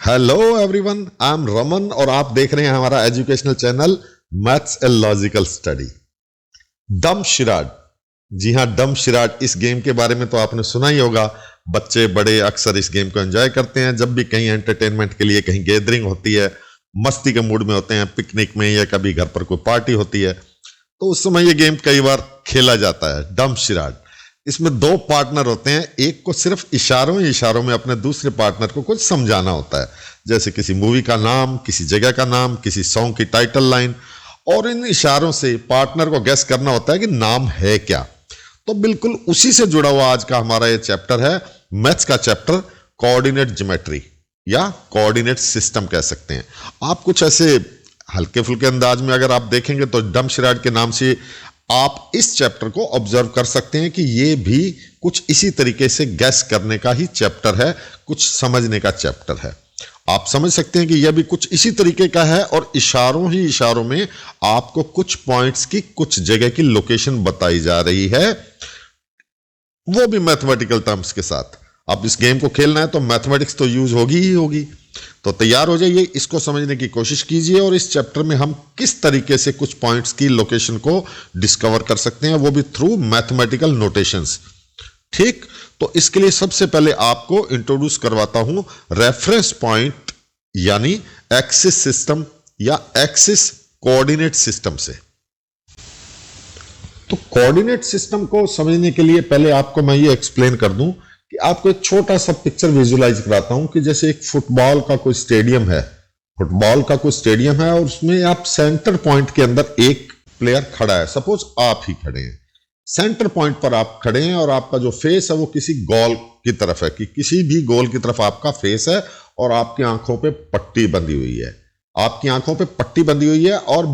Hello everyone, I am Raman और आप देख रहे हैं हमारा educational channel maths a logical study. डम शिराड, जी हाँ, डम शिराड। इस गेम के बारे में तो आपने सुना ही होगा। बच्चे बड़े अक्सर इस गेम को एंजॉय करते हैं। जब भी कहीं एंटरटेनमेंट के लिए कहीं गैदरिंग होती है, मस्ती के मूड में होते हैं, पिकनिक में या कभी घर पर कोई पार्टी होती है, तो उस समय ये गेम कई बार खेला जाता है, डम शिराड। इसमें दो पार्टनर होते हैं, एक को सिर्फ इशारों ही इशारों में अपने दूसरे पार्टनर को कुछ समझाना होता है, जैसे किसी मूवी का नाम, किसी जगह का नाम, किसी सॉन्ग की टाइटल लाइन, और इन इशारों से पार्टनर को गेस करना होता है कि नाम है क्या। तो बिल्कुल उसी से जुड़ा हुआ आज का हमारा ये चैप्टर है, मैथ्स का चैप्टर कोऑर्डिनेट ज्योमेट्री या कोऑर्डिनेट सिस्टम कह सकते हैं। आप कुछ ऐसे हल्के फुल्के अंदाज में अगर आप देखेंगे तो डम शिराड के नाम से आप इस चैप्टर को ऑब्जर्व कर सकते हैं कि ये भी कुछ इसी तरीके से गैस करने का ही चैप्टर है, कुछ समझने का चैप्टर है। आप समझ सकते हैं कि यह भी कुछ इसी तरीके का है और इशारों ही इशारों में आपको कुछ पॉइंट्स की, कुछ जगह की लोकेशन बताई जा रही है, वो भी मैथमेटिकल टर्म्स के साथ। अब इस गेम को खेलना है तो मैथमेटिक्स तो यूज होगी ही होगी। तो तैयार हो जाइए, इसको समझने की कोशिश कीजिए और इस चैप्टर में हम किस तरीके से कुछ पॉइंट्स की लोकेशन को डिस्कवर कर सकते हैं, वो भी थ्रू मैथमेटिकल नोटेशंस। ठीक, तो इसके लिए सबसे पहले आपको इंट्रोड्यूस करवाता हूं रेफरेंस पॉइंट यानी एक्सिस सिस्टम या एक्सिस कोऑर्डिनेट सिस्टम से। तो कोऑर्डिनेट सिस्टम को समझने के लिए पहले आपको मैं ये एक्सप्लेन कर दूं कि आपको एक छोटा सा पिक्चर विजुलाइज कराता हूं कि जैसे एक फुटबॉल का कोई स्टेडियम है, और उसमें आप सेंटर पॉइंट के अंदर एक प्लेयर खड़ा है। सपोज आप ही खड़े हैं, सेंटर पॉइंट पर आप खड़े हैं और आपका जो फेस है वो किसी गोल की तरफ है, कि किसी भी गोल की तरफ आपका फेस है और आपकी आंखों पे पट्टी बंधी हुई है, और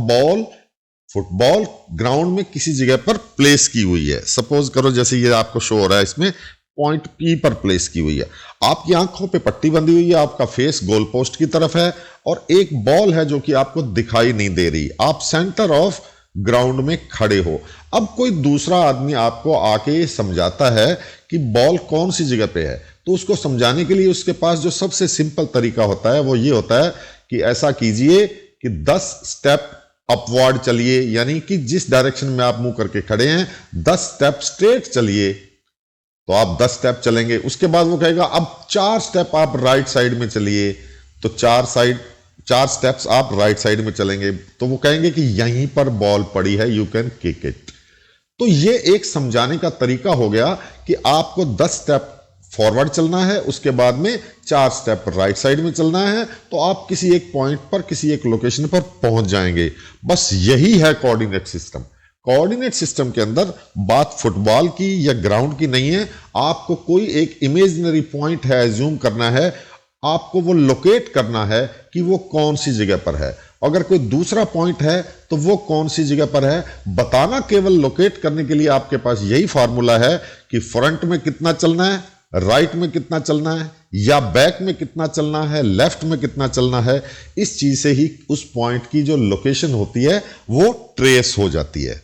फुटबॉल ग्राउंड में किसी जगह पर प्लेस की हुई है। सपोज करो जैसे ये आपको शो हो रहा है, इसमें पॉइंट पी पर प्लेस की हुई है, आपकी आंखों पे पट्टी बंधी हुई है, आपका फेस गोल पोस्ट की तरफ है और एक बॉल है जो कि आपको दिखाई नहीं दे रही। आप सेंटर ऑफ ग्राउंड में खड़े हो। अब कोई दूसरा आदमी आपको आके समझाता है कि बॉल कौन सी जगह पे है, तो उसको समझाने के लिए उसके पास जो सबसे सिंपल तरीका होता है वो ये होता है कि ऐसा कीजिए कि 10 स्टेप अपवर्ड चलिए, यानी कि जिस डायरेक्शन में आप मुंह करके खड़े हैं 10 स्टेप स्ट्रेट चलिए। तो आप 10 स्टेप चलेंगे, उसके बाद वो कहेगा अब 4 स्टेप आप राइट साइड में चलिए, तो 4 स्टेप्स आप राइट साइड में चलेंगे, तो वो कहेंगे कि यहीं पर बॉल पड़ी है, यू कैन किक इट। तो ये एक समझाने का तरीका हो गया कि आपको 10 स्टेप फॉरवर्ड चलना है, उसके बाद में 4 स्टेप राइट साइड में चलना है, तो आप किसी एक पॉइंट पर, किसी एक लोकेशन पर पहुंच जाएंगे। बस यही है कोऑर्डिनेट सिस्टम। कोऑर्डिनेट सिस्टम के अंदर बात फुटबॉल की या ग्राउंड की नहीं है। आपको कोई एक इमेजिनरी पॉइंट है, एज्यूम करना है, आपको वो लोकेट करना है कि वो कौन सी जगह पर है। अगर कोई दूसरा पॉइंट है तो वो कौन सी जगह पर है बताना। केवल लोकेट करने के लिए आपके पास यही फार्मूला है कि फ्रंट में कितना चलना है, राइट में कितना चलना है, या बैक में कितना चलना है, लेफ्ट में कितना चलना है। इस चीज से ही उस पॉइंट की जो लोकेशन होती है वो ट्रेस हो जाती है।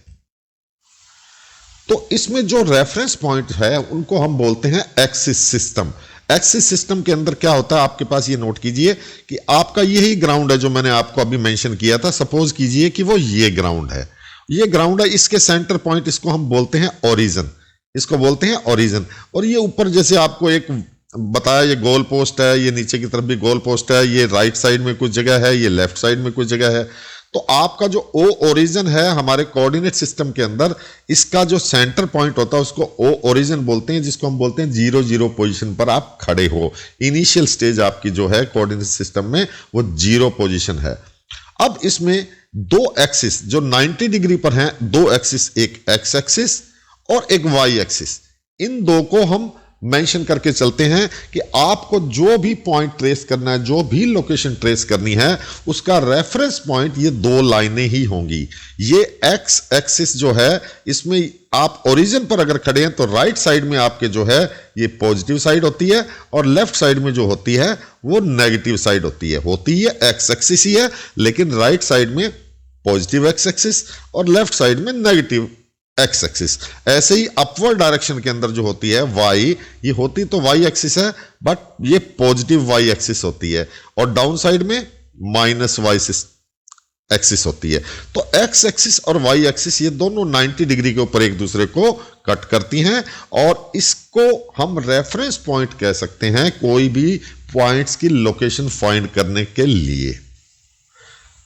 तो इसमें जो रेफरेंस पॉइंट है उनको हम बोलते हैं एक्सिस सिस्टम। एक्सिस सिस्टम के अंदर क्या होता है, आपके पास ये नोट कीजिए कि आपका यही ग्राउंड है जो मैंने आपको अभी मेंशन किया था। सपोज कीजिए कि वो ये ग्राउंड है, इसके सेंटर पॉइंट, इसको हम बोलते हैं ओरिजिन। और ये ऊपर जैसे आपको एक बताया, ये गोल पोस्ट है, ये नीचे की तरफ भी गोल पोस्ट है, ये राइट साइड में कुछ जगह है, ये लेफ्ट साइड में कुछ जगह है। तो आपका जो ओ ओरिजिन है हमारे कोऑर्डिनेट सिस्टम के अंदर, इसका जो सेंटर पॉइंट होता है उसको ओ ओरिजिन बोलते हैं, जिसको हम बोलते हैं 0 पोजीशन पर आप खड़े हो। इनिशियल स्टेज आपकी जो है कोऑर्डिनेट सिस्टम में वो 0 पोजीशन है। अब इसमें दो एक्सिस जो 90 डिग्री पर हैं, दो एक्सिस, एक एक्स एक्सिस और एक वाई एक्सिस, इन दो को हम मेंशन करके चलते हैं कि आपको जो भी पॉइंट ट्रेस करना है, जो भी लोकेशन ट्रेस करनी है, उसका रेफरेंस पॉइंट ये दो लाइनें ही होंगी। ये एक्स एक्सिस जो है, इसमें आप ओरिजिन पर अगर खड़े हैं तो राइट साइड में आपके जो है ये पॉजिटिव साइड होती है और लेफ्ट साइड में जो होती है वो नेगेटिव साइड होती है एक्स एक्सिस ही है, लेकिन राइट साइड में पॉजिटिव एक्स एक्सिस और लेफ्ट साइड में नेगेटिव एक्स एक्सिस। ऐसे ही अपवर्ड डायरेक्शन के अंदर जो होती है वाई, ये होती तो वाई एक्सिस है बट ये पॉजिटिव वाई एक्सिस होती है, और डाउन साइड में माइनस वाई एक्सिस होती है। तो एक्स एक्सिस और वाई एक्सिस ये दोनों 90 डिग्री के ऊपर एक दूसरे को कट करती हैं, और इसको हम रेफरेंस पॉइंट कह सकते हैं कोई भी पॉइंट्स की लोकेशन फाइंड करने के लिए।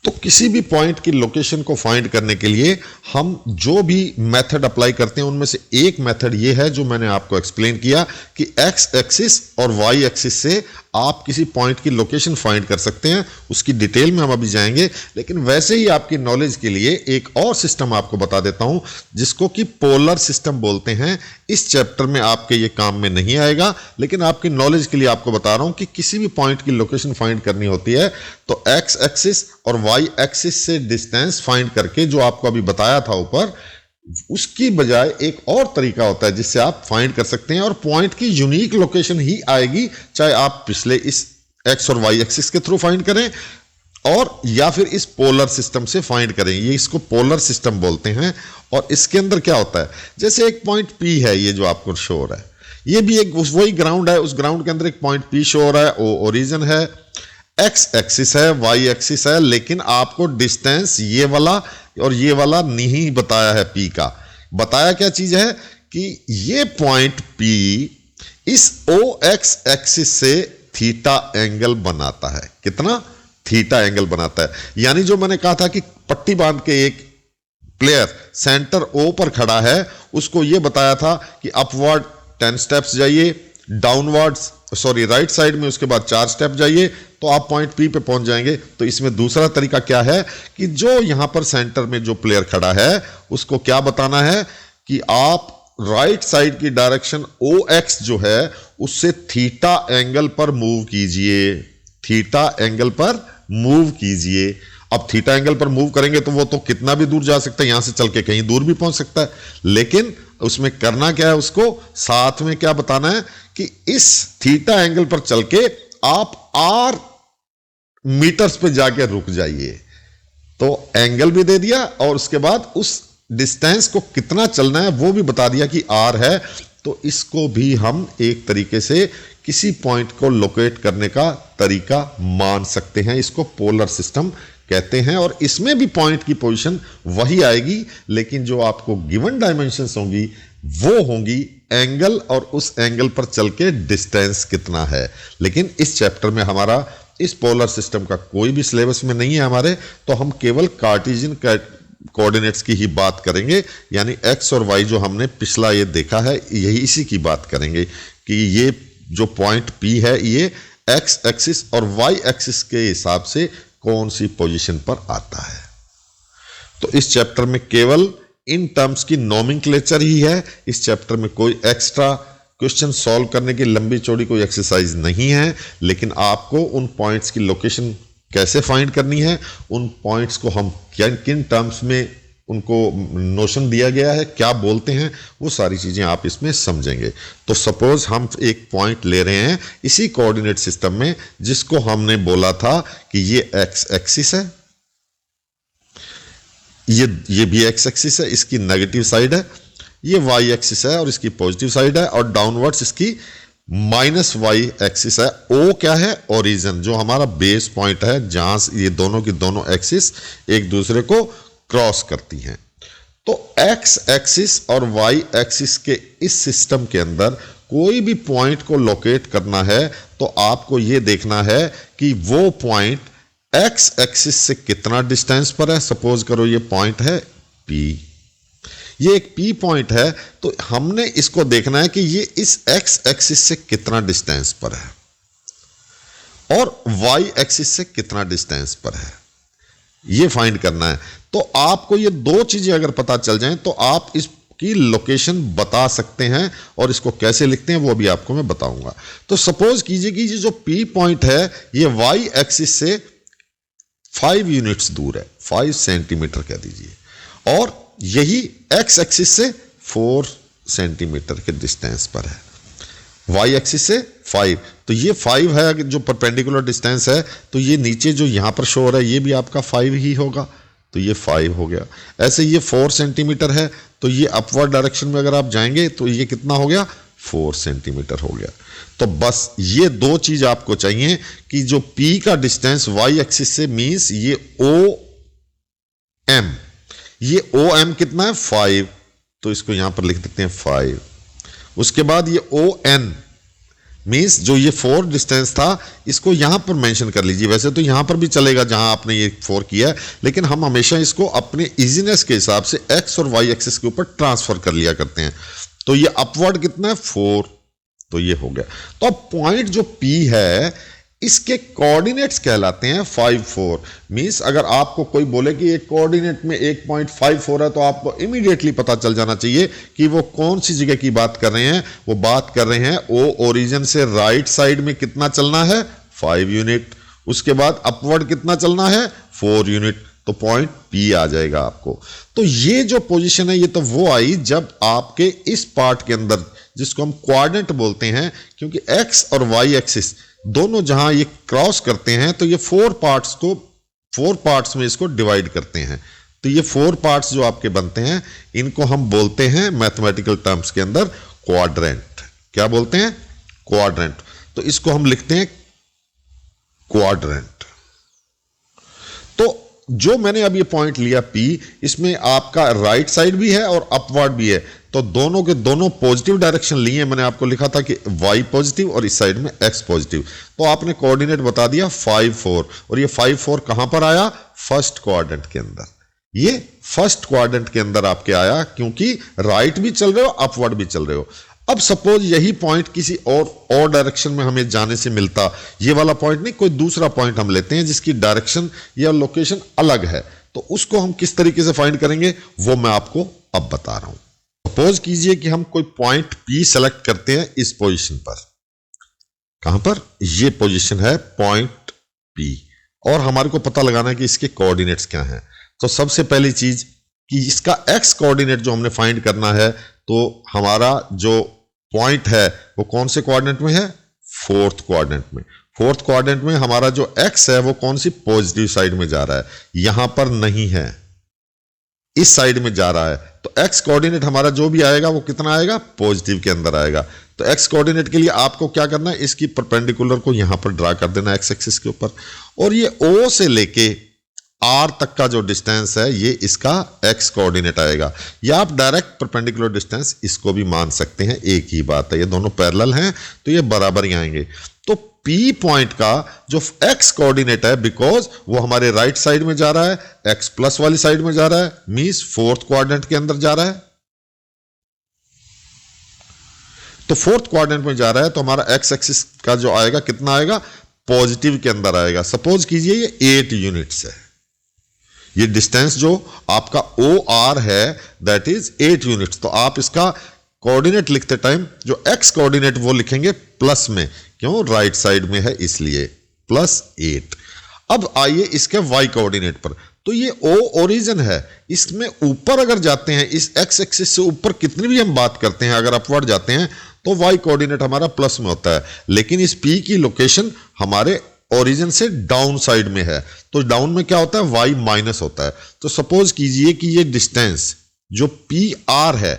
तो किसी भी पॉइंट की लोकेशन को फाइंड करने के लिए हम जो भी मेथड अप्लाई करते हैं उनमें से एक मेथड ये है जो मैंने आपको एक्सप्लेन किया कि एक्स एक्सिस और वाई एक्सिस से आप किसी पॉइंट की लोकेशन फाइंड कर सकते हैं। उसकी डिटेल में हम अभी जाएंगे, लेकिन वैसे ही आपकी नॉलेज के लिए एक और सिस्टम आपको बता देता हूं जिसको कि पोलर सिस्टम बोलते हैं। इस चैप्टर में आपके ये काम में नहीं आएगा, लेकिन आपकी नॉलेज के लिए आपको बता रहा हूं कि किसी भी पॉइंट की लोकेशन फाइंड करनी होती है तो एक्स एक्सिस और वाई एक्सिस से डिस्टेंस फाइंड करके, जो आपको अभी बताया था ऊपर, उसकी बजाय एक और तरीका होता है जिससे आप फाइंड कर सकते हैं, और पॉइंट की यूनिक लोकेशन ही आएगी, चाहे आप पिछले इस एक्स और वाई एक्सिस के थ्रू फाइंड करें और या फिर इस पोलर सिस्टम से फाइंड करें। ये इसको पोलर सिस्टम बोलते हैं। और इसके अंदर क्या होता है, जैसे एक पॉइंट पी है, ये जो आपको शो हो रहा है, ये भी एक वही ग्राउंड है, उस ग्राउंड के अंदर एक पॉइंट पी शो हो रहा है, वो ओरिजिन है, एक्स एक्सिस है, वाई एक्सिस है, लेकिन आपको डिस्टेंस ये वाला और ये वाला नहीं बताया है पी का। बताया क्या चीज है कि ये पॉइंट पी इस ओ एक्स एक्सिस से थीटा एंगल बनाता है। कितना? थीटा एंगल बनाता है। यानी जो मैंने कहा था कि पट्टी बांध के एक प्लेयर सेंटर ओ पर खड़ा है, उसको यह बताया था कि अपवर्ड 10 स्टेप्स जाइए, डाउनवर्ड्स राइट साइड में उसके बाद 4 स्टेप जाइए तो आप पॉइंट पी पे पहुंच जाएंगे। तो इसमें दूसरा तरीका क्या है कि जो यहां पर सेंटर में जो प्लेयर खड़ा है उसको क्या बताना है कि आप राइट साइड की डायरेक्शन ओ एक्स जो है उससे थीटा एंगल पर मूव कीजिए, थीटा एंगल पर मूव कीजिए। अब थीटा एंगल पर मूव करेंगे तो वो तो कितना भी दूर जा सकता है, यहां से चल के कहीं दूर भी पहुंच सकता है, लेकिन उसमें करना क्या है, उसको साथ में क्या बताना है कि इस थीटा एंगल पर चल के आप आर मीटर्स पे जाके रुक जाइए। तो एंगल भी दे दिया और उसके बाद उस डिस्टेंस को कितना चलना है वो भी बता दिया कि आर है। तो इसको भी हम एक तरीके से किसी पॉइंट को लोकेट करने का तरीका मान सकते हैं। इसको पोलर सिस्टम कहते हैं, और इसमें भी पॉइंट की पोजीशन वही आएगी, लेकिन जो आपको गिवन डायमेंशंस होंगी वो होंगी एंगल और उस एंगल पर चल के डिस्टेंस कितना है। लेकिन इस चैप्टर में हमारा इस पोलर सिस्टम का कोई भी सिलेबस में नहीं है हमारे, तो हम केवल कार्टेशियन कोऑर्डिनेट्स की ही बात करेंगे, यानी एक्स और वाई जो हमने पिछला ये देखा है यही इसी की बात करेंगे कि ये जो पॉइंट पी है ये एक्स एक्सिस और वाई एक्सिस के हिसाब से कौन सी पोजीशन पर आता है। तो इस चैप्टर में केवल इन टर्म्स की नोमेनक्लेचर ही है। इस चैप्टर में कोई एक्स्ट्रा क्वेश्चन सॉल्व करने की लंबी चौड़ी कोई एक्सरसाइज नहीं है, लेकिन आपको उन पॉइंट्स की लोकेशन कैसे फाइंड करनी है, उन पॉइंट्स को हम किन टर्म्स में उनको नोशन दिया गया है, क्या बोलते हैं, वो सारी चीजें आप इसमें समझेंगे। तो सपोज हम एक पॉइंट ले रहे हैं इसी कोऑर्डिनेट सिस्टम में जिसको हमने बोला था कि ये एक्स एक्सिस है, ये भी एक्स एक्सिस है, इसकी नेगेटिव साइड है, ये वाई एक्सिस है और इसकी पॉजिटिव साइड है, और डाउनवर्ड्स इसकी माइनस वाई एक्सिस है। ओ क्या है? ओरिजिन, जो हमारा बेस पॉइंट है जहां से ये दोनों की दोनों एक्सिस एक दूसरे को क्रॉस करती हैं। तो एक्स एक्सिस और वाई एक्सिस के इस सिस्टम के अंदर कोई भी पॉइंट को लोकेट करना है तो आपको यह देखना है कि वो पॉइंट एक्स एक्सिस से कितना डिस्टेंस पर है। सपोज करो ये पॉइंट है पी, ये एक पी पॉइंट है, तो हमने इसको देखना है कि ये इस एक्स एक्सिस से कितना डिस्टेंस पर है और वाई एक्सिस से कितना डिस्टेंस पर है, ये फाइंड करना है। तो आपको ये दो चीजें अगर पता चल जाएं तो आप इसकी लोकेशन बता सकते हैं, और इसको कैसे लिखते हैं वो भी आपको मैं बताऊंगा। तो सपोज कीजिए कि ये जो पी पॉइंट है ये वाई एक्सिस से 5 यूनिट्स दूर है, 5 सेंटीमीटर कह दीजिए, और यही एक्स एक्सिस से 4 सेंटीमीटर के डिस्टेंस पर है, वाई एक्सिस से 5। तो ये 5 है जो परपेंडिकुलर डिस्टेंस है, तो ये नीचे जो यहां पर शो हो रहा है ये भी आपका 5 ही होगा। तो ये 5 हो गया। ऐसे ये 4 सेंटीमीटर है, तो ये अपवर्ड डायरेक्शन में अगर आप जाएंगे तो ये कितना हो गया, 4 सेंटीमीटर हो गया। तो बस ये दो चीज आपको चाहिए कि जो P का डिस्टेंस वाई एक्सिस से मींस ये OM, ये OM कितना है 5, तो इसको यहां पर लिख देते हैं 5। उसके बाद ये ON मींस जो ये 4 डिस्टेंस था इसको यहां पर मेंशन कर लीजिए। वैसे तो यहां पर भी चलेगा जहां आपने ये 4 किया है, लेकिन हम हमेशा इसको अपने इजीनेस के हिसाब से एक्स और वाई एक्सिस के ऊपर ट्रांसफर कर लिया करते हैं। तो ये अपवर्ड कितना है 4, तो ये हो गया। तो अब पॉइंट जो P है इसके कोऑर्डिनेट्स कहलाते हैं 5 4। मींस अगर आपको कोई बोले कि एक कोऑर्डिनेट में 1.54 है तो आपको इमीडिएटली पता चल जाना चाहिए कि वो कौन सी जगह की बात कर रहे हैं। वो बात कर रहे हैं O ओरिजिन से राइट साइड में कितना चलना है 5 यूनिट, उसके बाद अपवर्ड कितना चलना है 4 यूनिट, तो पॉइंट P आ जाएगा आपको। तो ये जो पोजीशन है ये तो वो आई जब आपके इस पार्ट के अंदर जिसको हम क्वाड्रेंट बोलते हैं, क्योंकि एक्स और वाई एक्सिस दोनों जहां ये क्रॉस करते हैं तो ये 4 पार्ट्स में इसको डिवाइड करते हैं। तो ये 4 पार्ट्स जो आपके बनते हैं इनको हम बोलते हैं मैथमेटिकल टर्म्स के अंदर क्वाड्रेंट। क्या बोलते हैं, क्वाड्रेंट। तो इसको हम लिखते हैं क्वाड्रेंट। तो जो मैंने अब ये पॉइंट लिया P, इसमें आपका राइट साइड भी है और अपवर्ड भी है, तो दोनों के दोनों पॉजिटिव डायरेक्शन लिए। मैंने आपको लिखा था कि y पॉजिटिव और इस साइड में x पॉजिटिव, तो आपने कोऑर्डिनेट बता दिया 5 4, और ये 5 4 कहां पर आया, फर्स्ट क्वाड्रेंट के अंदर। ये फर्स्ट क्वाड्रेंट के अंदर आपके आया क्योंकि राइट भी चल रहे हो अपवर्ड भी चल रहे हो। अब सपोज यही पॉइंट किसी और डायरेक्शन में हमें जाने से मिलता, ये वाला पॉइंट नहीं, कोई दूसरा पॉइंट हम लेते हैं जिसकी डायरेक्शन या लोकेशन अलग है, तो उसको हम किस तरीके से फाइंड करेंगे वो मैं आपको अब बता रहा हूं। सपोज कीजिए कि हम कोई पॉइंट P सेलेक्ट करते हैं इस पोजीशन पर। कहां पर, ये पोजीशन है पॉइंट P, और हमारे को पता लगाना है कि इसके कोऑर्डिनेट्स क्या हैं। तो सबसे पहली चीज कि इसका x कोऑर्डिनेट जो हमने फाइंड करना है, तो हमारा जो पॉइंट है वो कौन से कोऑर्डिनेट में है, 4th क्वाड्रेंट में। 4th क्वाड्रेंट में हमारा जो x है वो कौन सी पॉजिटिव साइड में जा रहा है, यहां पर नहीं है, इस साइड में जा रहा है। तो x कोऑर्डिनेट हमारा जो भी आएगा वो कितना आएगा, पॉजिटिव के अंदर आएगा। तो x कोऑर्डिनेट के लिए आपको क्या करना है, इसकी परपेंडिकुलर को यहां पर ड्रा कर देना x एक्सिस के ऊपर, और ये O से लेके R तक का जो डिस्टेंस है ये इसका x कोऑर्डिनेट आएगा, या आप डायरेक्ट परपेंडिकुलर डिस्टेंस इसको भी मान सकते हैं, एक ही बात है, ये दोनों पैरेलल हैं तो ये बराबर ही आएंगे। तो P पॉइंट का जो x कोऑर्डिनेट है, बिकॉज वो हमारे राइट साइड में जा रहा है, x प्लस वाली साइड में जा रहा है, मींस 4th क्वाड्रेंट के अंदर जा रहा है। तो 4th क्वाड्रेंट में जा रहा है तो हमारा x एक्सिस का जो आएगा कितना आएगा, पॉजिटिव के अंदर आएगा। सपोज कीजिए ये 8 यूनिट्स है, ये डिस्टेंस जो आपका OR है दैट इज 8 यूनिट्स। तो आप इसका कोऑर्डिनेट लिखते टाइम जो x कोऑर्डिनेट वो लिखेंगे प्लस में, क्यों, राइट साइड में है इसलिए +8। अब आइए इसके y कोऑर्डिनेट पर, तो ये O ओरिजिन है, इसमें ऊपर अगर जाते हैं इस x एक्सिस से ऊपर कितनी भी हम बात करते हैं, अगर अपवर्ड जाते हैं तो y कोऑर्डिनेट हमारा प्लस में होता है, लेकिन इस P की लोकेशन हमारे ओरिजिन से डाउन साइड में है, तो डाउन में क्या होता है, y माइनस होता है। तो सपोज कीजिए कि ये डिस्टेंस जो PR है,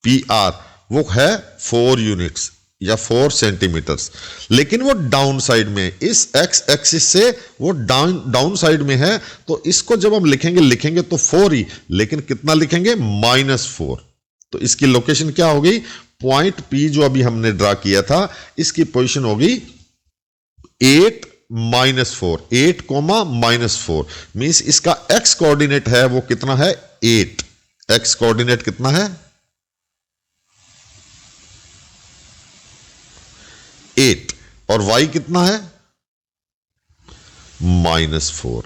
PR वो है 4 यूनिट्स या 4 सेंटीमीटर्स, लेकिन वो डाउन साइड में, इस x एक्सिस से वो डाउन साइड में है, तो इसको जब हम लिखेंगे तो 4 ही, लेकिन कितना लिखेंगे, -4। तो इसकी लोकेशन क्या होगी, पॉइंट P जो अभी हमने ड्रा किया था इसकी पोजीशन होगी 8 -4, 8 -4, मींस इसका x कोऑर्डिनेट है वो कितना है, 8। x कोऑर्डिनेट कितना है, 8, और y कितना है, -4।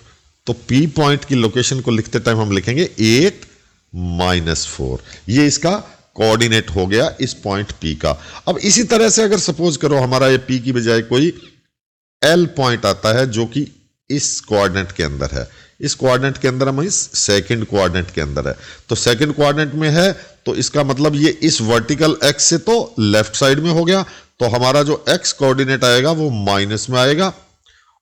तो P पॉइंट की लोकेशन को लिखते टाइम हम लिखेंगे 8 -4, ये इसका कोऑर्डिनेट हो गया इस पॉइंट P का। अब इसी तरह से अगर सपोज करो हमारा ये P की बजाय कोई L पॉइंट आता है जो कि इस कोऑर्डिनेट के अंदर है, इस कोऑर्डिनेट के अंदर हम इस सेकंड कोऑर्डिनेट के अंदर है, तो सेकंड कोऑर्डिनेट में है तो इसका मतलब ये इस वर्टिकल x से तो लेफ्ट साइड में हो गया, तो हमारा जो x कोऑर्डिनेट आएगा वो माइनस में आएगा,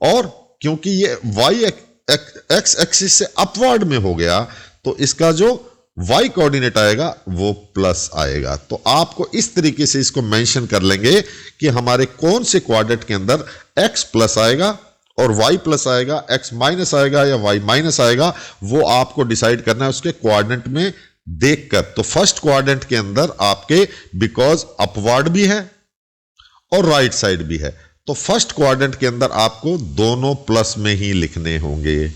और क्योंकि ये y एक्स एक्सिस से अपवर्ड में हो गया तो इसका जो y कोऑर्डिनेट आएगा वो प्लस आएगा। तो आपको इस तरीके से इसको मेंशन कर लेंगे कि हमारे कौन से क्वाड्रेंट के अंदर x प्लस आएगा और y प्लस आएगा, x माइनस आएगा या y माइनस आएगा, वो आपको डिसाइड करना है उसके क्वाड्रेंट में देखकर। तो फर्स्ट क्वाड्रेंट के अंदर आपके बिकॉज अपवर्ड भी है और राइट साइड भी है, तो फर्स्ट क्वाड्रेंट के अंदर आपको दोनों प्लस में ही लिखने होंगे।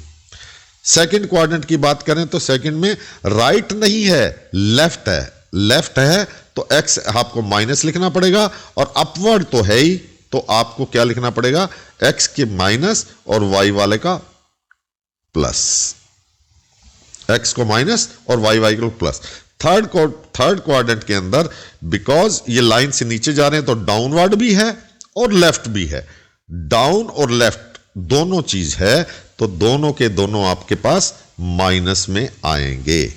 सेकंड क्वाड्रेंट की बात करें तो सेकंड में राइट नहीं है, लेफ्ट है। लेफ्ट है तो x आपको माइनस लिखना पड़ेगा और अपवर्ड तो है ही, तो आपको क्या लिखना पड़ेगा, x के माइनस और y वाले का प्लस, x को माइनस और y को प्लस। थर्ड क्वाड्रेंट के अंदर बिकॉज ये लाइन से नीचे जा रहे हैं तो डाउनवर्ड भी है और लेफ्ट भी है, डाउन और लेफ्ट दोनों चीज है, तो दोनों के दोनों आपके पास माइनस में आएंगे।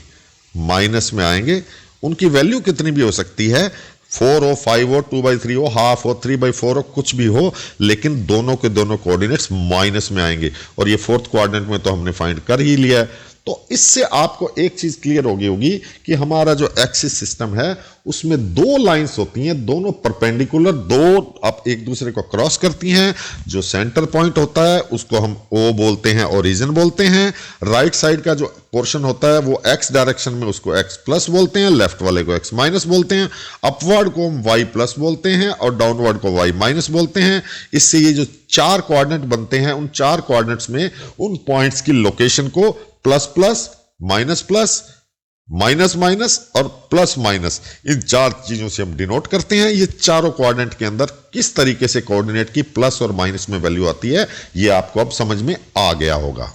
माइनस में आएंगे, उनकी वैल्यू कितनी भी हो सकती है, 4 हो, 5 हो, 2/3 हो, हाफ हो, 3/4 हो, कुछ भी हो, लेकिन दोनों के दोनों कोऑर्डिनेट्स माइनस में आएंगे। और ये फोर्थ क्वाड्रेंट में तो हमने फाइंड कर ही लिया है। तो इससे आपको एक चीज क्लियर होगी कि हमारा जो एक्सिस सिस्टम है उसमें दो लाइंस होती हैं, दोनों परपेंडिकुलर, दो आप एक दूसरे को क्रॉस करती हैं। जो सेंटर पॉइंट होता है उसको हम O बोलते हैं, ओरिजिन बोलते हैं। राइट साइड का जो पोर्शन होता है वो x डायरेक्शन में, उसको x प्लस बोलते हैं, लेफ्ट वाले को x माइनस बोलते हैं, अपवर्ड को हम y प्लस बोलते हैं और डाउनवर्ड को y माइनस बोलते हैं। इससे ये जो चार कोऑर्डिनेट बनते हैं, उन चार कोऑर्डिनेट्स में उन पॉइंट्स की लोकेशन को plus plus, minus plus, minus minus और प्लस माइनस, इन चार चीजों से हम डिनोट करते हैं। ये चारों कोऑर्डिनेट के अंदर किस तरीके से कोऑर्डिनेट की प्लस और माइनस में वैल्यू आती है, ये आपको अब समझ में आ गया होगा।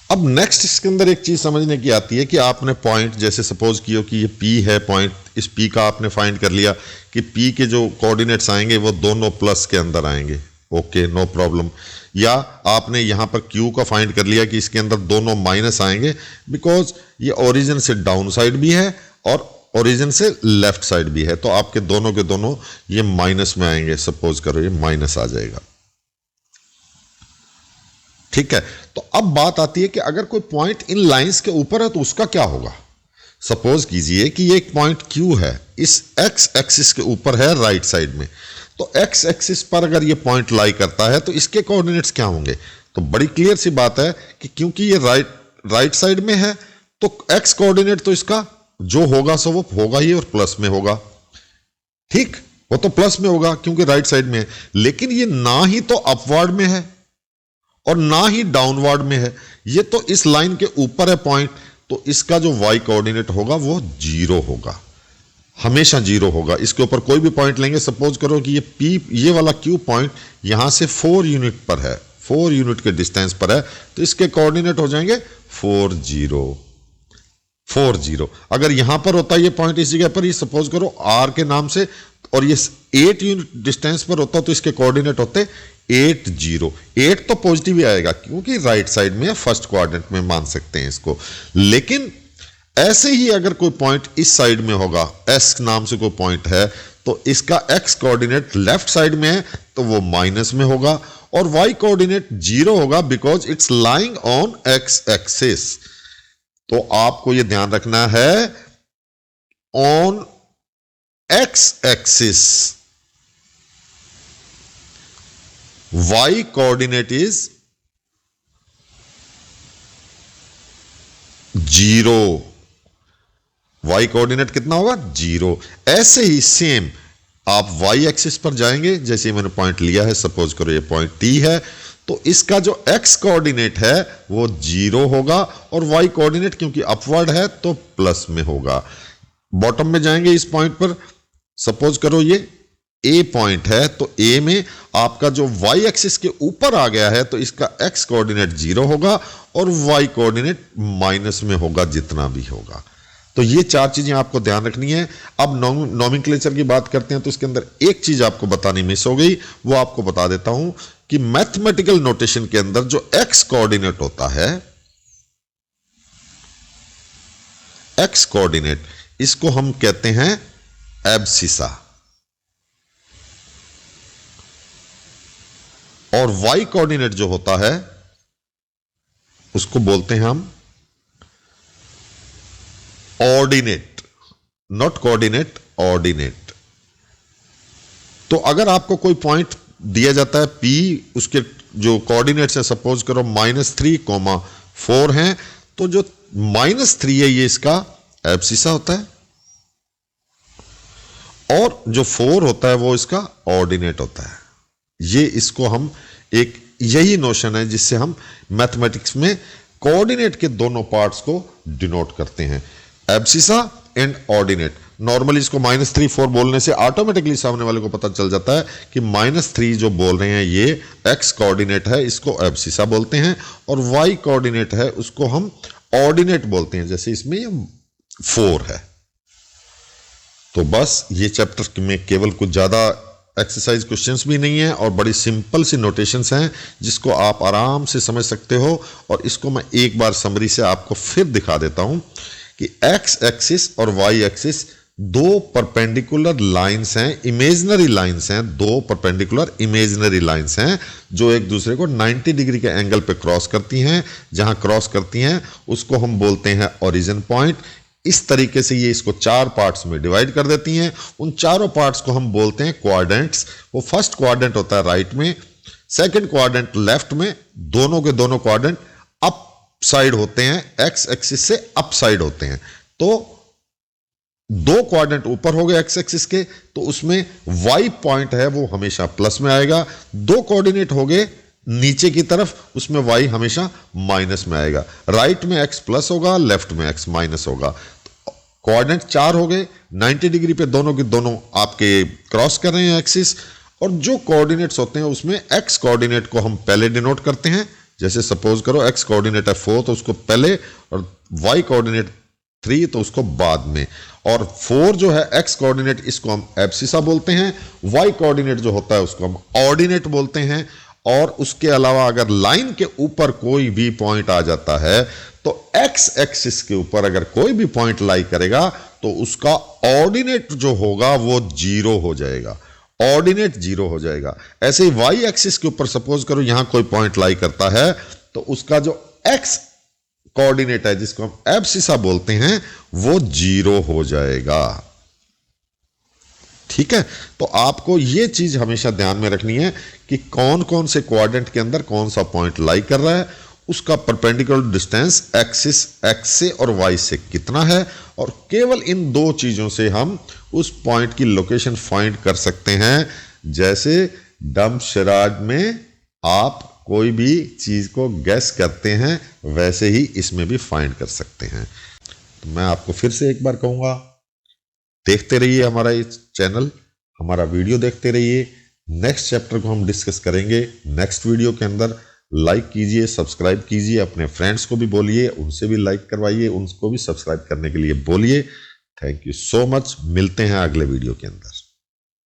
अब नेक्स्ट इसके अंदर एक चीज समझने की आती है कि आपने पॉइंट, जैसे सपोज किया कि ये P है पॉइंट, इस P का आपने फाइंड कर लिया कि P के जो कोऑर्डिनेट्स आएंगे वो दोनों प्लस के अंदर आएंगे, ओके, नो प्रॉब्लम। या आपने यहां पर Q का फाइंड कर लिया कि इसके अंदर दोनों माइनस आएंगे, बिकॉज ये ओरिजिन से डाउन साइड भी है और ओरिजिन से लेफ्ट साइड भी है, तो आपके दोनों के दोनों ये माइनस में आएंगे। सपोज करो ये माइनस आ जाएगा, ठीक है। तो अब बात आती है कि अगर कोई पॉइंट इन लाइंस के ऊपर है तो उसका क्या होगा। सपोज कीजिए कि ये एक पॉइंट Q है, इस x एक्सिस के ऊपर है राइट साइड में, तो x एक्सिस पर अगर ये पॉइंट लाई करता है तो इसके कोऑर्डिनेट्स क्या होंगे। तो बड़ी क्लियर सी बात है कि क्योंकि ये राइट साइड में है तो x कोऑर्डिनेट तो इसका जो होगा सो वो होगा ही और प्लस में होगा, ठीक, वो तो प्लस में होगा क्योंकि राइट साइड में है। लेकिन ये ना ही तो अपवर्ड में है और ना ही डाउनवर्ड में है, ये तो इस लाइन के ऊपर है पॉइंट, तो इसका जो y कोऑर्डिनेट होगा वो 0 होगा, हमेशा 0 होगा। इसके ऊपर कोई भी पॉइंट लेंगे, सपोज करो कि ये P, ये वाला Q पॉइंट यहां से 4 यूनिट पर है, 4 यूनिट के डिस्टेंस पर है, तो इसके कोऑर्डिनेट हो जाएंगे 4 0 4 0। अगर यहां पर होता ये पॉइंट इस जगह पर, ये सपोज करो R के नाम से, और ये 8 यूनिट डिस्टेंस पर होता तो इसके कोऑर्डिनेट होते 8 0। 8 तो पॉजिटिव ही आएगा क्योंकि राइट साइड में, फर्स्ट क्वाड्रेंट में मान सकते हैं इसको। लेकिन ऐसे ही अगर कोई पॉइंट इस साइड में होगा, S नाम से कोई पॉइंट है, तो इसका x कोऑर्डिनेट लेफ्ट साइड में है तो वो माइनस में होगा और y कोऑर्डिनेट 0 होगा because it's lying on x axis. तो आपको ये ध्यान रखना है, on x axis y coordinate is 0, y coordinate कितना होगा 0। ऐसे ही सेम आप y एक्सिस पर जाएंगे, जैसे मैंने पॉइंट लिया है, सपोज करो ये पॉइंट T है, तो इसका जो x कोऑर्डिनेट है वो 0 होगा और y कोऑर्डिनेट क्योंकि अपवर्ड है तो प्लस में होगा। बॉटम में जाएंगे इस पॉइंट पर, सपोज करो ये A पॉइंट है, तो A में आपका जो y एक्सिस के ऊपर आ गया है तो इसका x कोऑर्डिनेट 0 होगा और y कोऑर्डिनेट माइनस में होगा जितना भी होगा। तो ये चार चीजें आपको ध्यान रखनी है। अब नोमेनक्लेचर की बात करते हैं तो इसके अंदर एक चीज आपको बतानी मिस हो गई, वो आपको बता देता हूं कि मैथमेटिकल नोटेशन के अंदर जो x कोऑर्डिनेट होता है, x कोऑर्डिनेट, इसको हम कहते हैं एब्सिसा, और y कोऑर्डिनेट जो होता है उसको बोलते हैं हम ऑर्डिनेट, नॉट कोऑर्डिनेट, ऑर्डिनेट। तो अगर आपको कोई पॉइंट दिया जाता है P, उसके जो कोऑर्डिनेट्स है सपोज करो -3, 4 हैं, तो जो -3 है ये इसका एब्सिसा होता है और जो 4 होता है वो इसका ऑर्डिनेट होता है। ये इसको हम एक यही नोशन है जिससे हम मैथमेटिक्स में कोऑर्डिनेट के दोनों पार्ट्स को डिनोट करते हैं, एब्सिसा एंड ऑर्डिनेट। नॉर्मली इसको -3, 4 बोलने से ऑटोमेटिकली सामने वाले को पता चल जाता है कि -3 जो बोल रहे हैं ये x कोऑर्डिनेट है, इसको एब्सिसा बोलते हैं, और y कोऑर्डिनेट है उसको हम ऑर्डिनेट बोलते हैं, जैसे इसमें ये 4 है। तो बस ये चैप्टर में केवल कुछ ज़्यादा एक्सरसाइज क्वेश्चंस भी नहीं है और बड़ी सिंपल सी नोटेशंस हैं जिसको आप आराम से समझ सकते हो। और इसको मैं एक बार समरी से आपको फिर दिखा देता हूं कि एक्स एक्सिस और वाई एक्सिस दो परपेंडिकुलर लाइंस हैं, इमेजिनरी लाइंस हैं, दो परपेंडिकुलर इमेजिनरी लाइंस हैं जो एक दूसरे को 90 डिग्री के एंगल पे क्रॉस करती हैं। जहां क्रॉस करती हैं उसको हम बोलते हैं ओरिजिन पॉइंट। इस तरीके से ये इसको 4 पार्ट्स में डिवाइड कर देती हैं। उन चारों पार्ट्स को हम बोलते हैं क्वाड्रेंट्स। वो फर्स्ट क्वाड्रेंट होता है राइट में, सेकंड क्वाड्रेंट लेफ्ट में, दोनों के दोनों क्वाड्रेंट अप साइड होते हैं, एक्स एक्सिस से अप साइड होते हैं। तो 2 क्वाड्रेंट ऊपर हो गए एक्स एक्सिस के, तो उसमें वाई पॉइंट है वो हमेशा प्लस में आएगा। 2 कोऑर्डिनेट हो गए नीचे की तरफ, उसमें वाई हमेशा माइनस में आएगा। राइट में एक्स प्लस होगा, लेफ्ट में एक्स माइनस होगा। कोऑर्डिनेट 4 हो गए, 90 डिग्री पे दोनों के दोनों आपके क्रॉस कर रहे हैं एक्सिस। और जो कोऑर्डिनेट्स होते हैं उसमें एक्स कोऑर्डिनेट को हम पहले डिनोट करते हैं, जैसे सपोज करो एक्स कोऑर्डिनेट है 4 तो उसको पहले, और वाई कोऑर्डिनेट 3 तो उसको बाद में। और 4 जो है एक्स कोऑर्डिनेट इसको हम एब्सिसा बोलते हैं, वाई कोऑर्डिनेट जो होता है उसको हम ऑर्डिनेट बोलते हैं। और उसके अलावा अगर लाइन के ऊपर कोई भी पॉइंट आ जाता है तो एक्स एक्सिस के ऊपर अगर कोई भी पॉइंट लाई करेगा तो उसका ऑर्डिनेट जो होगा वो 0 हो जाएगा, ऑर्डिनेट 0 हो जाएगा। ऐसे ही वाई एक्सिस के ऊपर सपोज करो यहां कोई पॉइंट लाई करता है तो उसका जो एक्स कोऑर्डिनेट है जिसको हम एब्सिसा बोलते हैं वो 0 हो जाएगा। ठीक है, तो आपको यह चीज हमेशा ध्यान में रखनी है कि कौन कौन से क्वाड्रेंट के अंदर कौन सा पॉइंट लाई कर रहा है, उसका परपेंडिकुलर डिस्टेंस एक्सिस एक्स से और वाई से कितना है, और केवल इन 2 चीजों से हम उस पॉइंट की लोकेशन फाइंड कर सकते हैं। जैसे डम्ब शराड में आप कोई भी चीज को गैस करते हैं वैसे ही इसमें भी फाइंड कर सकते हैं। तो मैं आपको फिर से एक बार कहूंगा, देखते रहिए हमारा ये चैनल, हमारा वीडियो देखते रहिए। नेक्स्ट चैप्टर को हम डिस्कस करेंगे नेक्स्ट वीडियो के अंदर। लाइक कीजिए, सब्सक्राइब कीजिए, अपने फ्रेंड्स को भी बोलिए, उनसे भी लाइक करवाइए, उनको भी सब्सक्राइब करने के लिए बोलिए। थैंक यू सो मच, मिलते हैं अगले वीडियो के अंदर।